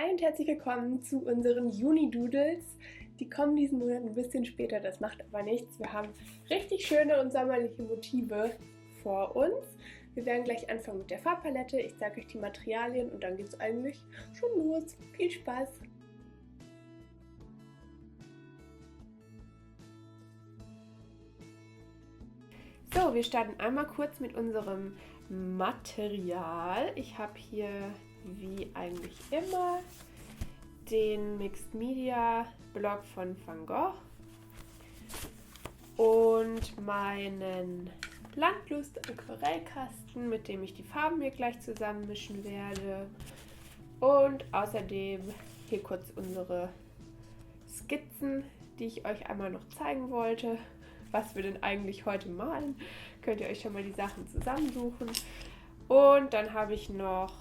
Hi und herzlich willkommen zu unseren Juni-Doodles. Die kommen diesen Monat ein bisschen später, das macht aber nichts. Wir haben richtig schöne und sommerliche Motive vor uns. Wir werden gleich anfangen mit der Farbpalette. Ich zeige euch die Materialien und dann geht es eigentlich schon los. Viel Spaß! So, wir starten einmal kurz mit unserem Material. Ich habe hier wie eigentlich immer den Mixed Media Block von Van Gogh und meinen Landlust Aquarellkasten, mit dem ich die Farben mir gleich zusammenmischen werde. Und außerdem hier kurz unsere Skizzen, die ich euch einmal noch zeigen wollte. Was wir denn eigentlich heute malen, könnt ihr euch schon mal die Sachen zusammensuchen. Und dann habe ich noch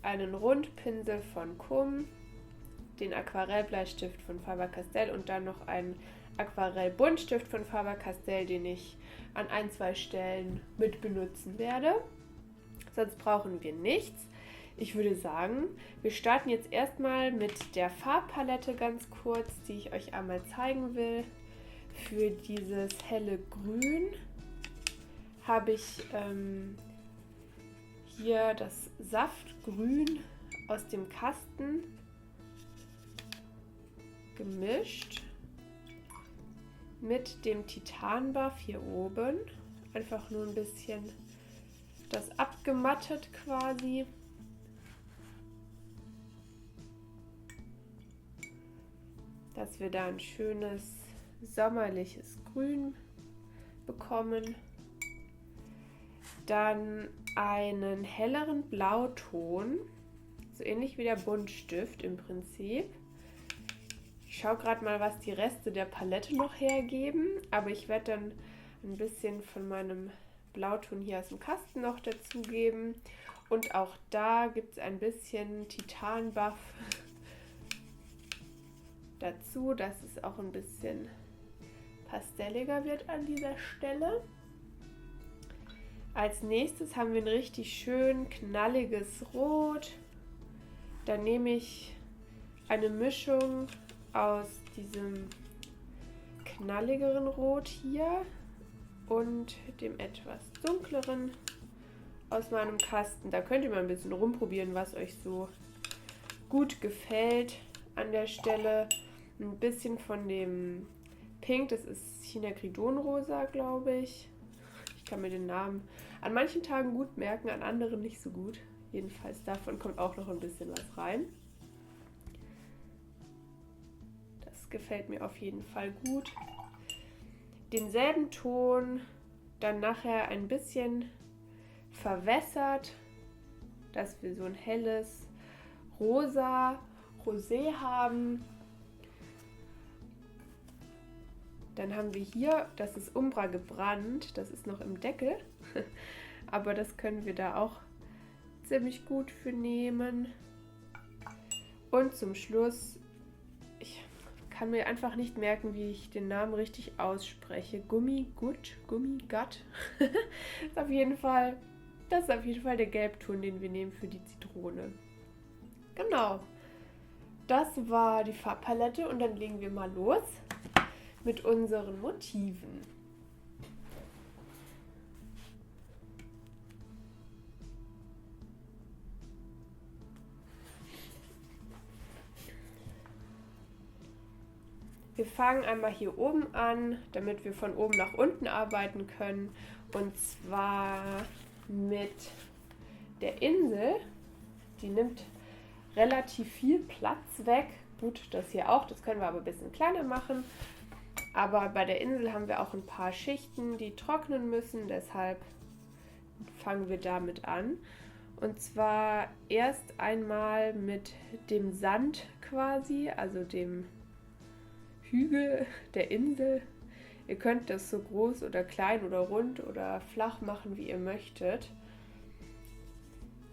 einen Rundpinsel von Cum, den Aquarellbleistift von Faber-Castell und dann noch einen Aquarellbuntstift von Faber-Castell, den ich an 1-2 Stellen mit benutzen werde. Sonst brauchen wir nichts. Ich würde sagen, wir starten jetzt erstmal mit der Farbpalette ganz kurz, die ich euch einmal zeigen will. Für dieses helle Grün habe ich hier das Saftgrün aus dem Kasten gemischt mit dem Titanbuff hier oben. Einfach nur ein bisschen das abgemattet quasi. Dass wir da ein schönes sommerliches Grün bekommen. Dann einen helleren Blauton, so ähnlich wie der Buntstift im Prinzip. Ich schaue gerade mal, was die Reste der Palette noch hergeben, aber ich werde dann ein bisschen von meinem Blauton hier aus dem Kasten noch dazugeben. Und auch da gibt es ein bisschen Titanbuff dazu, dass es auch ein bisschen pastelliger wird an dieser Stelle. Als nächstes haben wir ein richtig schön knalliges Rot. Da nehme ich eine Mischung aus diesem knalligeren Rot hier und dem etwas dunkleren aus meinem Kasten. Da könnt ihr mal ein bisschen rumprobieren, was euch so gut gefällt an der Stelle. Ein bisschen von dem Pink, das ist Chinagridon-Rosa, glaube ich. Ich kann mir den Namen an manchen Tagen gut merken, an anderen nicht so gut. Jedenfalls davon kommt auch noch ein bisschen was rein. Das gefällt mir auf jeden Fall gut. Denselben Ton dann nachher ein bisschen verwässert, dass wir so ein helles Rosa, Rosé haben. Dann haben wir hier, das ist Umbra gebrannt, das ist noch im Deckel, aber das können wir da auch ziemlich gut für nehmen. Und zum Schluss, ich kann mir einfach nicht merken, wie ich den Namen richtig ausspreche. Gummigut. Das ist auf jeden Fall der Gelbton, den wir nehmen für die Zitrone. Genau, das war die Farbpalette und dann legen wir mal los mit unseren Motiven. Wir fangen einmal hier oben an, damit wir von oben nach unten arbeiten können. Und zwar mit der Insel. Die nimmt relativ viel Platz weg. Gut, das hier auch, das können wir aber ein bisschen kleiner machen. Aber bei der Insel haben wir auch ein paar Schichten, die trocknen müssen, deshalb fangen wir damit an. Und zwar erst einmal mit dem Sand quasi, also dem Hügel der Insel. Ihr könnt das so groß oder klein oder rund oder flach machen, wie ihr möchtet.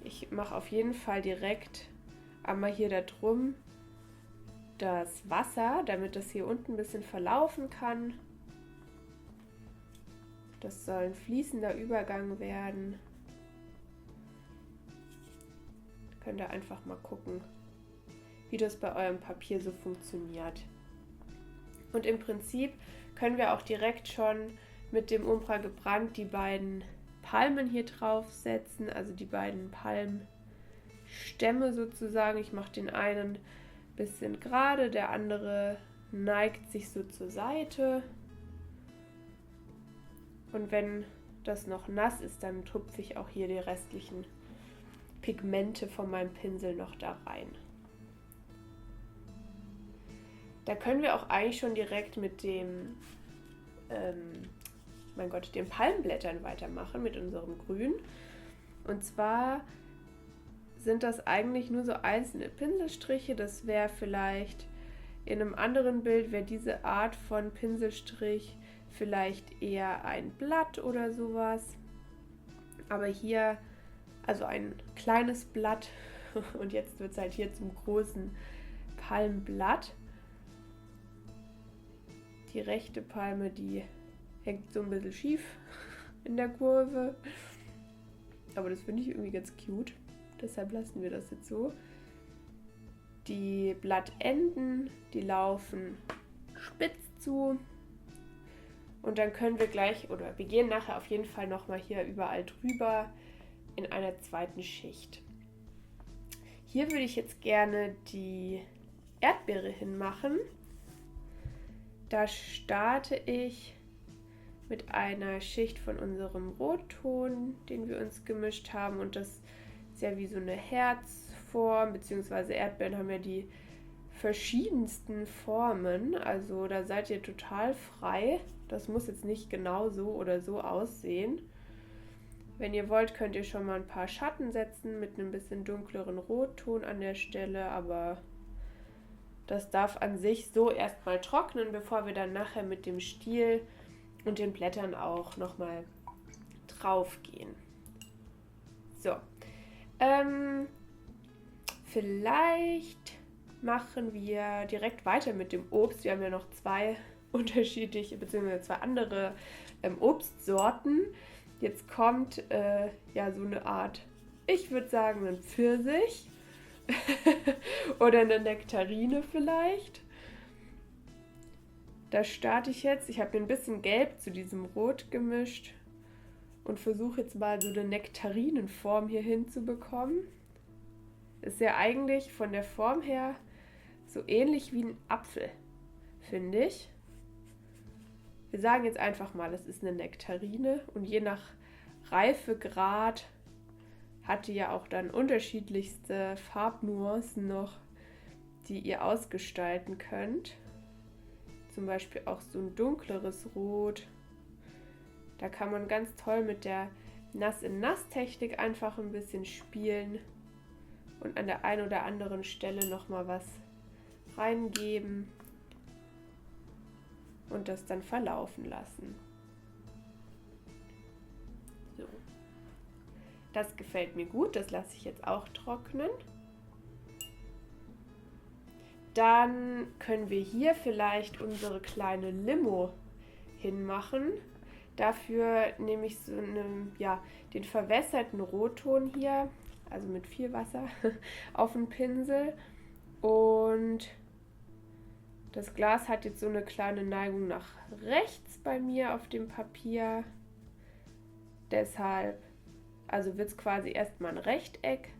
Ich mache auf jeden Fall direkt einmal hier da drum das Wasser, damit das hier unten ein bisschen verlaufen kann. Das soll ein fließender Übergang werden. Könnt ihr einfach mal gucken, wie das bei eurem Papier so funktioniert. Und im Prinzip können wir auch direkt schon mit dem Umbra gebrannt die beiden Palmen hier draufsetzen, also die beiden Palmstämme sozusagen. Ich mache den einen ein bisschen gerade, der andere neigt sich so zur Seite. Und wenn das noch nass ist, dann tupfe ich auch hier die restlichen Pigmente von meinem Pinsel noch da rein. Da können wir auch eigentlich schon direkt mit dem, den Palmblättern weitermachen, mit unserem Grün. Und zwar sind das eigentlich nur so einzelne Pinselstriche. Das wäre vielleicht in einem anderen Bild, wäre diese Art von Pinselstrich vielleicht eher ein Blatt oder sowas. Aber hier, also ein kleines Blatt und jetzt wird es halt hier zum großen Palmblatt. Die rechte Palme, die hängt so ein bisschen schief in der Kurve. Aber das finde ich irgendwie ganz cute. Deshalb lassen wir das jetzt so. Die Blattenden, die laufen spitz zu. Und dann können wir gleich, oder wir gehen nachher auf jeden Fall nochmal hier überall drüber in einer zweiten Schicht. Hier würde ich jetzt gerne die Erdbeere hinmachen. Da starte ich mit einer Schicht von unserem Rotton, den wir uns gemischt haben. Und das ist ja wie so eine Herzform, beziehungsweise Erdbeeren haben ja die verschiedensten Formen. Also da seid ihr total frei. Das muss jetzt nicht genau so oder so aussehen. Wenn ihr wollt, könnt ihr schon mal ein paar Schatten setzen mit einem bisschen dunkleren Rotton an der Stelle, aber das darf an sich so erstmal trocknen, bevor wir dann nachher mit dem Stiel und den Blättern auch nochmal drauf gehen. So, vielleicht machen wir direkt weiter mit dem Obst. Wir haben ja noch zwei unterschiedliche, beziehungsweise zwei andere Obstsorten. Jetzt kommt so eine Art, ich würde sagen, ein Pfirsich oder eine Nektarine vielleicht. Da starte ich jetzt. Ich habe mir ein bisschen Gelb zu diesem Rot gemischt und versuche jetzt mal so eine Nektarinenform hier hinzubekommen. Ist ja eigentlich von der Form her so ähnlich wie ein Apfel, finde ich. Wir sagen jetzt einfach mal, es ist eine Nektarine und je nach Reifegrad hat die ja auch dann unterschiedlichste Farbnuancen noch, die ihr ausgestalten könnt. Zum Beispiel auch so ein dunkleres Rot. Da kann man ganz toll mit der Nass-in-Nass-Technik einfach ein bisschen spielen und an der einen oder anderen Stelle nochmal was reingeben und das dann verlaufen lassen. So. Das gefällt mir gut, das lasse ich jetzt auch trocknen. Dann können wir hier vielleicht unsere kleine Limo hinmachen. Dafür nehme ich so den verwässerten Rotton hier, also mit viel Wasser, auf den Pinsel. Und das Glas hat jetzt so eine kleine Neigung nach rechts bei mir auf dem Papier. Deshalb, also wird es quasi erstmal ein Rechteck,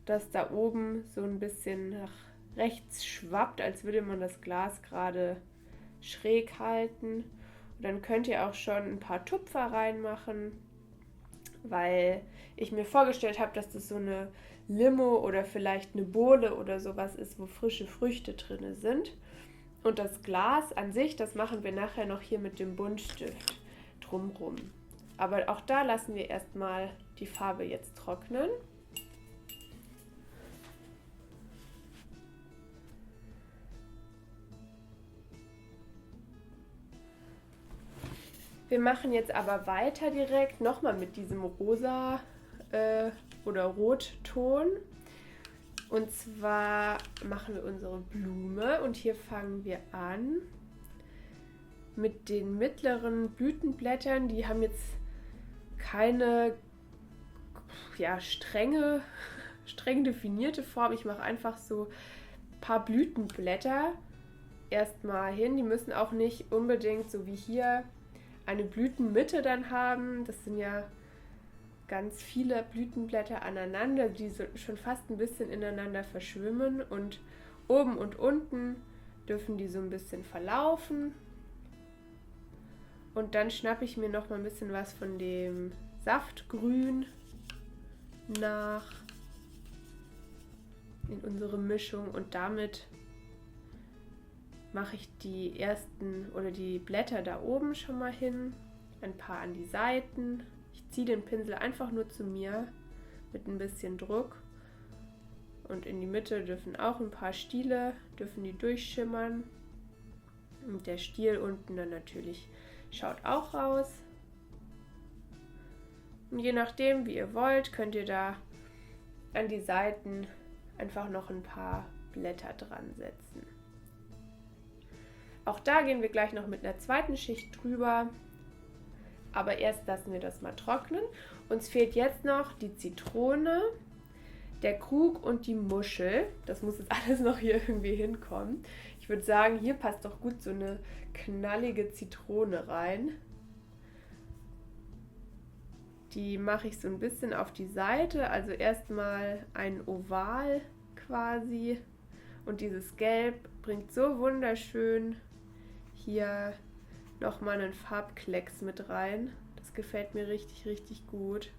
das da oben so ein bisschen nach rechts schwappt, als würde man das Glas gerade schräg halten. Und dann könnt ihr auch schon ein paar Tupfer reinmachen, weil ich mir vorgestellt habe, dass das so eine Limo oder vielleicht eine Bowle oder sowas ist, wo frische Früchte drin sind. Und das Glas an sich, das machen wir nachher noch hier mit dem Buntstift drumrum. Aber auch da lassen wir erstmal die Farbe jetzt trocknen. Wir machen jetzt aber weiter direkt nochmal mit diesem rosa oder Rotton. Und zwar machen wir unsere Blume und hier fangen wir an mit den mittleren Blütenblättern. Die haben jetzt keine streng definierte Form. Ich mache einfach so ein paar Blütenblätter erstmal hin. Die müssen auch nicht unbedingt, so wie hier, eine Blütenmitte dann haben. Das sind ja ganz viele Blütenblätter aneinander, die so schon fast ein bisschen ineinander verschwimmen. Und oben und unten dürfen die so ein bisschen verlaufen. Und dann schnappe ich mir noch mal ein bisschen was von dem Saftgrün nach in unsere Mischung und damit mache ich die ersten oder die Blätter da oben schon mal hin, ein paar an die Seiten. Ich ziehe den Pinsel einfach nur zu mir mit ein bisschen Druck und in die Mitte dürfen auch ein paar Stiele, dürfen die durchschimmern und der Stiel unten dann natürlich schaut auch raus. Und je nachdem, wie ihr wollt, könnt ihr da an die Seiten einfach noch ein paar Blätter dran setzen. Auch da gehen wir gleich noch mit einer zweiten Schicht drüber, aber erst lassen wir das mal trocknen. Uns fehlt jetzt noch die Zitrone, der Krug und die Muschel. Das muss jetzt alles noch hier irgendwie hinkommen. Ich würde sagen, hier passt doch gut so eine knallige Zitrone rein. Die mache ich so ein bisschen auf die Seite, also erstmal ein Oval quasi. Und dieses Gelb bringt so wunderschön hier nochmal einen Farbklecks mit rein. Das gefällt mir richtig, richtig gut.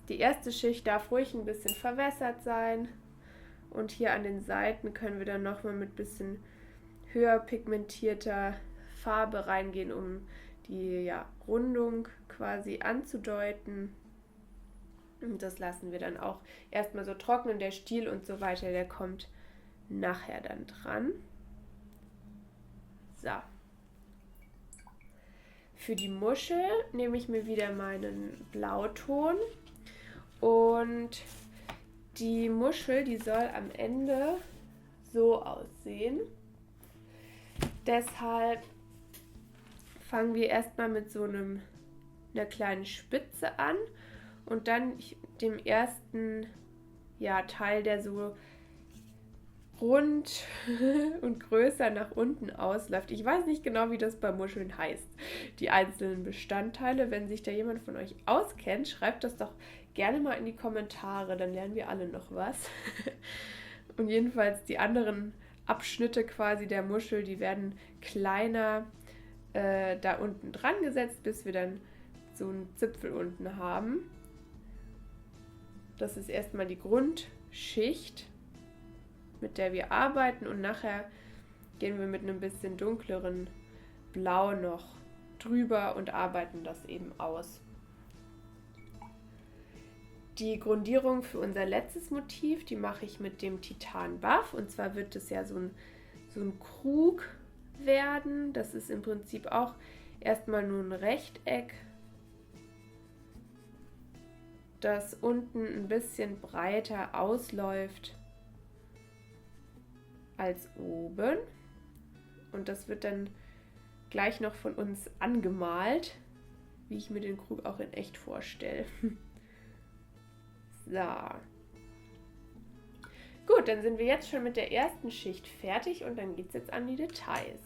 Die erste Schicht darf ruhig ein bisschen verwässert sein. Und hier an den Seiten können wir dann nochmal mit ein bisschen höher pigmentierter Farbe reingehen, um die Rundung quasi anzudeuten. Und das lassen wir dann auch erstmal so trocknen. Der Stiel und so weiter, der kommt nachher dann dran. So. Für die Muschel nehme ich mir wieder meinen Blauton und die Muschel, die soll am Ende so aussehen. Deshalb fangen wir erstmal mit so einer kleinen Spitze an und dann dem ersten Teil, der so rund und größer nach unten ausläuft. Ich weiß nicht genau, wie das bei Muscheln heißt, die einzelnen Bestandteile. Wenn sich da jemand von euch auskennt, schreibt das doch gerne mal in die Kommentare, dann lernen wir alle noch was. Und jedenfalls die anderen Abschnitte quasi der Muschel, die werden kleiner da unten dran gesetzt, bis wir dann so einen Zipfel unten haben. Das ist erstmal die Grundschicht, mit der wir arbeiten und nachher gehen wir mit einem bisschen dunkleren Blau noch drüber und arbeiten das eben aus. Die Grundierung für unser letztes Motiv, die mache ich mit dem Titan Buff und zwar wird es ja so ein Krug werden. Das ist im Prinzip auch erstmal nur ein Rechteck, das unten ein bisschen breiter ausläuft als oben. Und das wird dann gleich noch von uns angemalt, wie ich mir den Krug auch in echt vorstelle. So. Gut, dann sind wir jetzt schon mit der ersten Schicht fertig und dann geht es jetzt an die Details.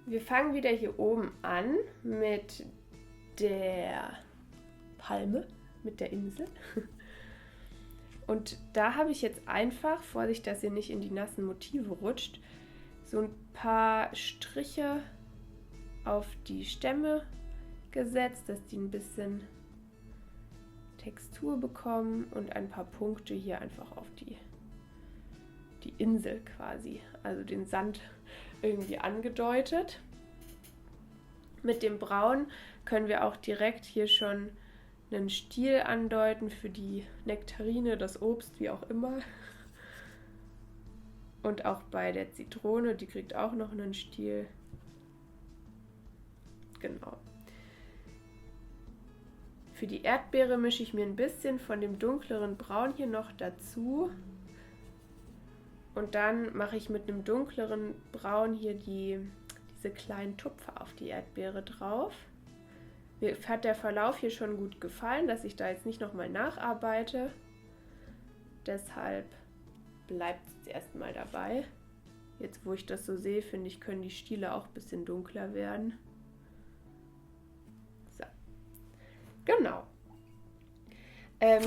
Wir fangen wieder hier oben an mit der Palme, mit der Insel. Und da habe ich jetzt einfach, Vorsicht, dass ihr nicht in die nassen Motive rutscht, so ein paar Striche auf die Stämme gesetzt, dass die ein bisschen Textur bekommen und ein paar Punkte hier einfach auf die Insel quasi, also den Sand irgendwie angedeutet. Mit dem Braun können wir auch direkt hier schon einen Stiel andeuten für die Nektarine, das Obst, wie auch immer. Und auch bei der Zitrone, die kriegt auch noch einen Stiel. Genau. Für die Erdbeere mische ich mir ein bisschen von dem dunkleren Braun hier noch dazu. Und dann mache ich mit einem dunkleren Braun hier die diese kleinen Tupfer auf die Erdbeere drauf. Mir hat der Verlauf hier schon gut gefallen, dass ich da jetzt nicht nochmal nacharbeite. Deshalb bleibt es erstmal dabei. Jetzt, wo ich das so sehe, finde ich, können die Stiele auch ein bisschen dunkler werden. So, genau.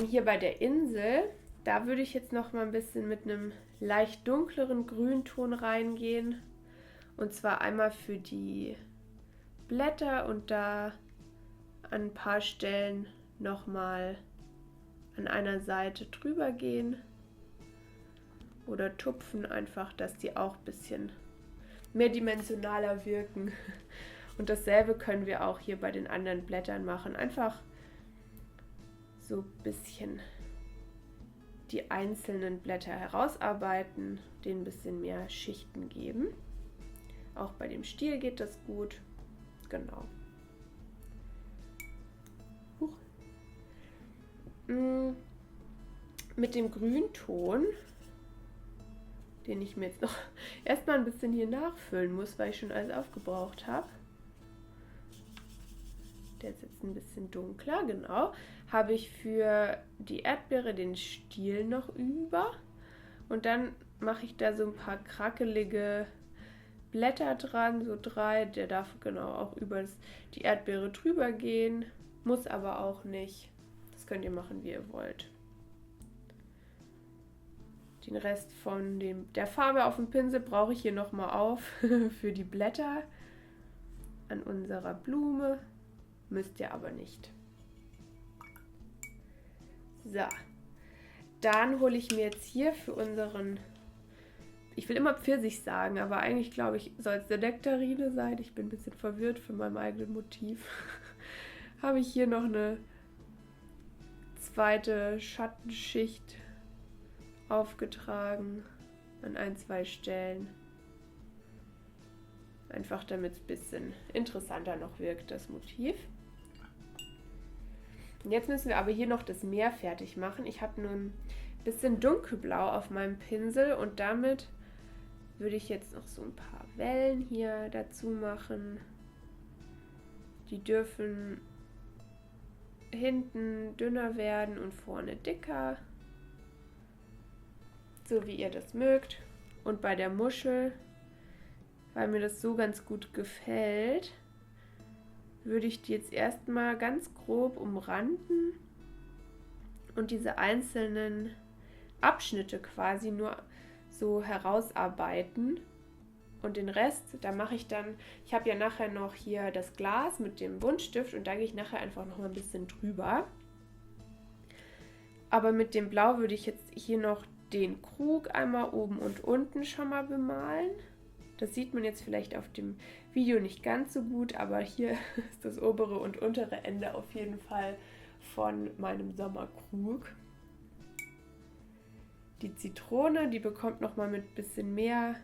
Hier bei der Insel, da würde ich jetzt noch mal ein bisschen mit einem leicht dunkleren Grünton reingehen. Und zwar einmal für die Blätter und da an ein paar Stellen noch mal an einer Seite drüber gehen. Oder tupfen einfach, dass die auch ein bisschen mehrdimensionaler wirken. Und dasselbe können wir auch hier bei den anderen Blättern machen. Einfach so ein bisschen die einzelnen Blätter herausarbeiten, denen ein bisschen mehr Schichten geben. Auch bei dem Stiel geht das gut. Genau. Mit dem Grünton, den ich mir jetzt noch erstmal ein bisschen hier nachfüllen muss, weil ich schon alles aufgebraucht habe. Der ist jetzt ein bisschen dunkler, genau. Habe ich für die Erdbeere den Stiel noch über. Und dann mache ich da so ein paar krackelige Blätter dran, so 3. Der darf genau auch über die Erdbeere drüber gehen. Muss aber auch nicht. Das könnt ihr machen, wie ihr wollt. Den Rest von der Farbe auf dem Pinsel brauche ich hier nochmal auf für die Blätter an unserer Blume. Müsst ihr aber nicht. So, dann hole ich mir jetzt hier für unseren, ich will immer Pfirsich sagen, aber eigentlich glaube ich, soll es der Nektarine sein. Ich bin ein bisschen verwirrt von meinem eigenen Motiv. Habe ich hier noch eine zweite Schattenschicht aufgetragen an 1-2 Stellen. Einfach damit es ein bisschen interessanter noch wirkt, das Motiv. Und jetzt müssen wir aber hier noch das Meer fertig machen. Ich habe nur ein bisschen dunkelblau auf meinem Pinsel und damit würde ich jetzt noch so ein paar Wellen hier dazu machen. Die dürfen hinten dünner werden und vorne dicker. So wie ihr das mögt. Und bei der Muschel, weil mir das so ganz gut gefällt, würde ich die jetzt erstmal ganz grob umranden und diese einzelnen Abschnitte quasi nur so herausarbeiten. Und den Rest, da mache ich dann, ich habe ja nachher noch hier das Glas mit dem Buntstift und da gehe ich nachher einfach noch mal ein bisschen drüber. Aber mit dem Blau würde ich jetzt hier noch den Krug einmal oben und unten schon mal bemalen. Das sieht man jetzt vielleicht auf dem Video nicht ganz so gut, aber hier ist das obere und untere Ende auf jeden Fall von meinem Sommerkrug. Die Zitrone, die bekommt noch mal mit ein bisschen mehr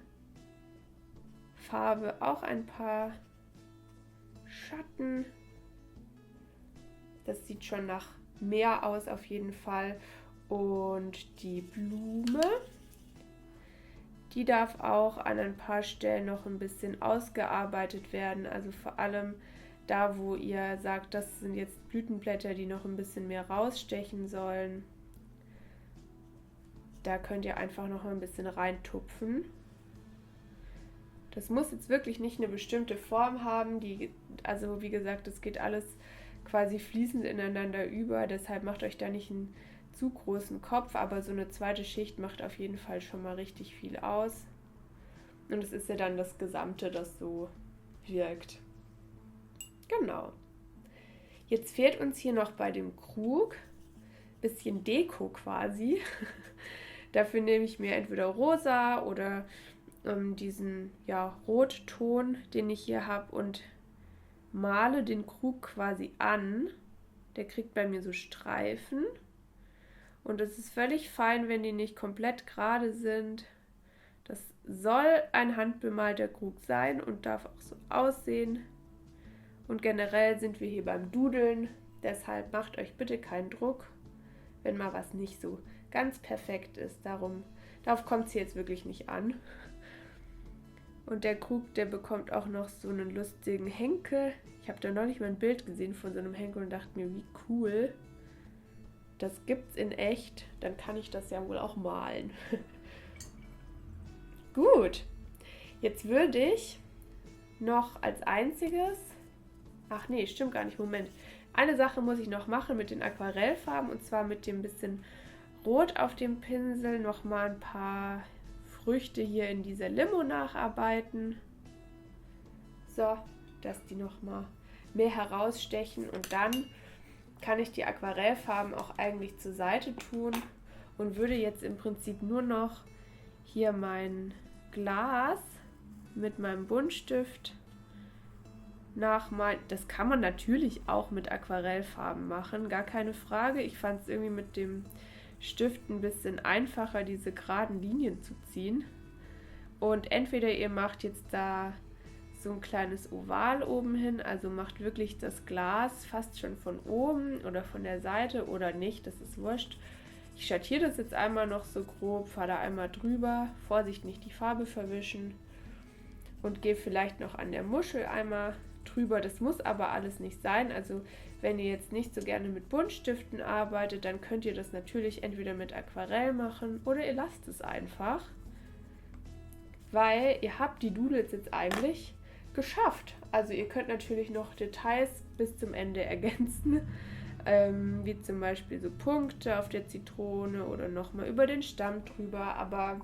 Farbe auch ein paar Schatten. Das sieht schon nach mehr aus auf jeden Fall. Und die Blume, die darf auch an ein paar Stellen noch ein bisschen ausgearbeitet werden. Also vor allem da, wo ihr sagt, das sind jetzt Blütenblätter, die noch ein bisschen mehr rausstechen sollen. Da könnt ihr einfach noch ein bisschen reintupfen. Das muss jetzt wirklich nicht eine bestimmte Form haben. Also wie gesagt, das geht alles quasi fließend ineinander über. Deshalb macht euch da nicht einen zu großen Kopf, aber so eine zweite Schicht macht auf jeden Fall schon mal richtig viel aus. Und es ist ja dann das Gesamte, das so wirkt. Genau. Jetzt fehlt uns hier noch bei dem Krug ein bisschen Deko quasi. Dafür nehme ich mir entweder rosa oder diesen Rotton, den ich hier habe, und male den Krug quasi an. Der kriegt bei mir so Streifen. Und es ist völlig fein, wenn die nicht komplett gerade sind. Das soll ein handbemalter Krug sein und darf auch so aussehen. Und generell sind wir hier beim Dudeln. Deshalb macht euch bitte keinen Druck, wenn mal was nicht so ganz perfekt ist. Darauf kommt es jetzt wirklich nicht an. Und der Krug, der bekommt auch noch so einen lustigen Henkel. Ich habe da neulich mal ein Bild gesehen von so einem Henkel und dachte mir, wie cool. Das gibt's in echt. Dann kann ich das ja wohl auch malen. Gut. Jetzt würde ich noch als einziges... Ach nee, stimmt gar nicht. Moment. Eine Sache muss ich noch machen mit den Aquarellfarben. Und zwar mit dem bisschen Rot auf dem Pinsel nochmal ein paar Früchte hier in dieser Limo nacharbeiten. So, dass die nochmal mehr herausstechen. Und dann kann ich die Aquarellfarben auch eigentlich zur Seite tun und würde jetzt im Prinzip nur noch hier mein Glas mit meinem Buntstift nachmalen. Das kann man natürlich auch mit Aquarellfarben machen, gar keine Frage. Ich fand es irgendwie mit dem Stift ein bisschen einfacher, diese geraden Linien zu ziehen. Und entweder ihr macht jetzt da so ein kleines Oval oben hin, also macht wirklich das Glas fast schon von oben oder von der Seite oder nicht, das ist wurscht. Ich schattiere das jetzt einmal noch so grob, fahre da einmal drüber, Vorsicht, nicht die Farbe verwischen und gehe vielleicht noch an der Muschel einmal drüber. Das muss aber alles nicht sein, also wenn ihr jetzt nicht so gerne mit Buntstiften arbeitet, dann könnt ihr das natürlich entweder mit Aquarell machen oder ihr lasst es einfach, weil ihr habt die Doodles jetzt eigentlich geschafft. Also ihr könnt natürlich noch Details bis zum Ende ergänzen, wie zum Beispiel so Punkte auf der Zitrone oder nochmal über den Stamm drüber, aber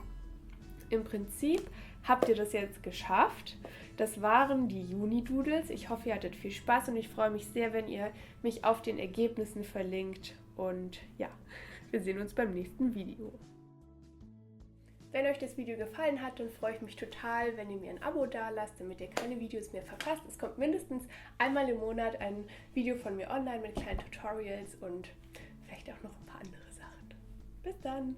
im Prinzip habt ihr das jetzt geschafft. Das waren die Juni-Doodles. Ich hoffe, ihr hattet viel Spaß und ich freue mich sehr, wenn ihr mich auf den Ergebnissen verlinkt. Und ja, wir sehen uns beim nächsten Video. Wenn euch das Video gefallen hat, dann freue ich mich total, wenn ihr mir ein Abo dalasst, damit ihr keine Videos mehr verpasst. Es kommt mindestens einmal im Monat ein Video von mir online mit kleinen Tutorials und vielleicht auch noch ein paar andere Sachen. Bis dann!